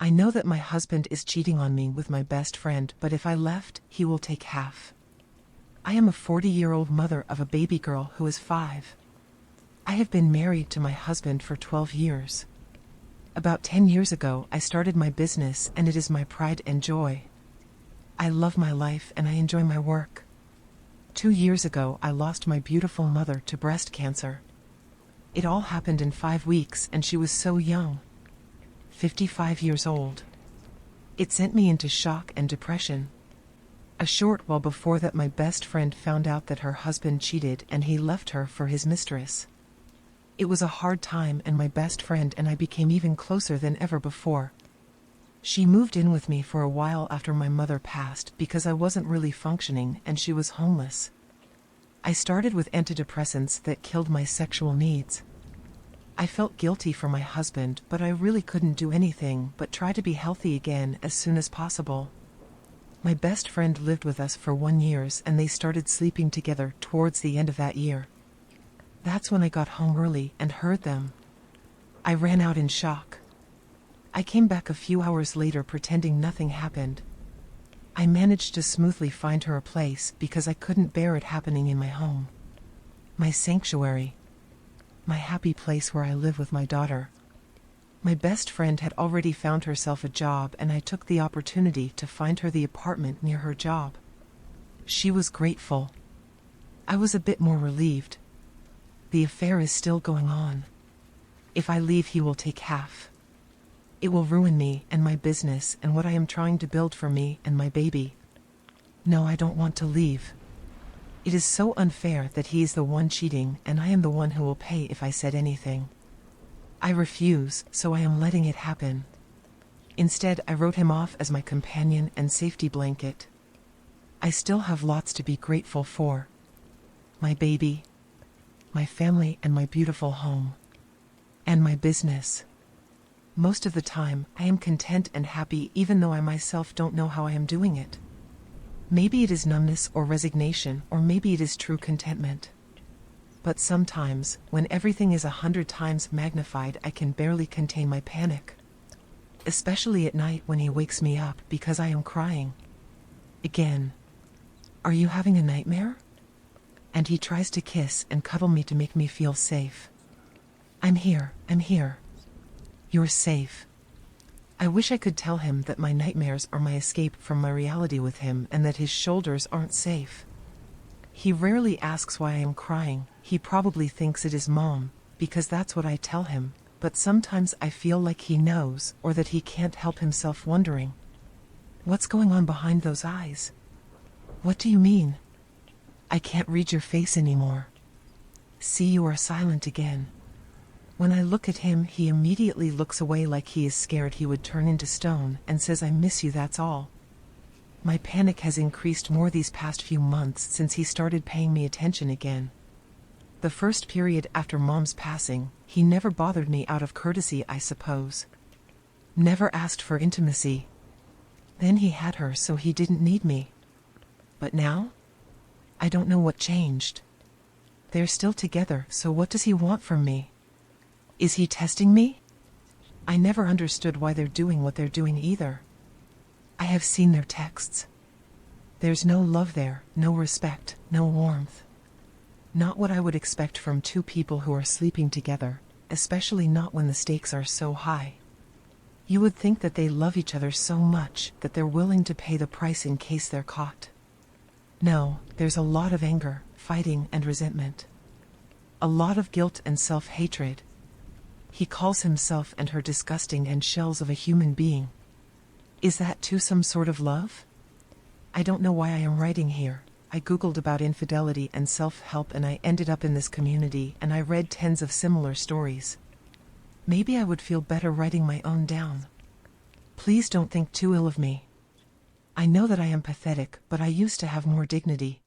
I know that my husband is cheating on me with my best friend, but if I left, he will take half. I am a 40-year-old mother of a baby girl who is 5. I have been married to my husband for 12 years. About 10 years ago, I started my business, and it is my pride and joy. I love my life and I enjoy my work. 2 years ago, I lost my beautiful mother to breast cancer. It all happened in 5 weeks, and she was so young. 55 years old. It sent me into shock and depression. A short while before that, my best friend found out that her husband cheated and he left her for his mistress. It was a hard time, and my best friend and I became even closer than ever before. She moved in with me for a while after my mother passed because I wasn't really functioning and she was homeless. I started with antidepressants that killed my sexual needs. I felt guilty for my husband, but I really couldn't do anything but try to be healthy again as soon as possible. My best friend lived with us for 1 year, and they started sleeping together towards the end of that year. That's when I got home early and heard them. I ran out in shock. I came back a few hours later pretending nothing happened. I managed to smoothly find her a place because I couldn't bear it happening in my home. My sanctuary. My happy place where I live with my daughter. My best friend had already found herself a job, and I took the opportunity to find her the apartment near her job. She was grateful. I was a bit more relieved. The affair is still going on. If I leave, he will take half. It will ruin me and my business and what I am trying to build for me and my baby. No, I don't want to leave. It is so unfair that he is the one cheating and I am the one who will pay if I said anything. I refuse, so I am letting it happen. Instead, I wrote him off as my companion and safety blanket. I still have lots to be grateful for. My baby, my family, and my beautiful home. And my business. Most of the time, I am content and happy even though I myself don't know how I am doing it. Maybe it is numbness or resignation, or maybe it is true contentment. But sometimes, when everything is 100 times magnified, I can barely contain my panic. Especially at night when he wakes me up because I am crying. Again. Are you having a nightmare? And he tries to kiss and cuddle me to make me feel safe. I'm here. You're safe. I wish I could tell him that my nightmares are my escape from my reality with him and that his shoulders aren't safe. He rarely asks why I am crying. He probably thinks it is Mom, because that's what I tell him, but sometimes I feel like he knows or that he can't help himself wondering. What's going on behind those eyes? What do you mean? I can't read your face anymore. See, you are silent again. When I look at him, he immediately looks away like he is scared he would turn into stone and says, I miss you, that's all. My panic has increased more these past few months since he started paying me attention again. The first period after Mom's passing, he never bothered me out of courtesy, I suppose. Never asked for intimacy. Then he had her, so he didn't need me. But now? I don't know what changed. They're still together, so what does he want from me? Is he testing me? I never understood why they're doing what they're doing either. I have seen their texts. There's no love there, no respect, no warmth. Not what I would expect from two people who are sleeping together, especially not when the stakes are so high. You would think that they love each other so much that they're willing to pay the price in case they're caught. No, there's a lot of anger, fighting, and resentment. A lot of guilt and self-hatred. He calls himself and her disgusting and shells of a human being. Is that too some sort of love? I don't know why I am writing here. I googled about infidelity and self-help and I ended up in this community, and I read tens of similar stories. Maybe I would feel better writing my own down. Please don't think too ill of me. I know that I am pathetic, but I used to have more dignity.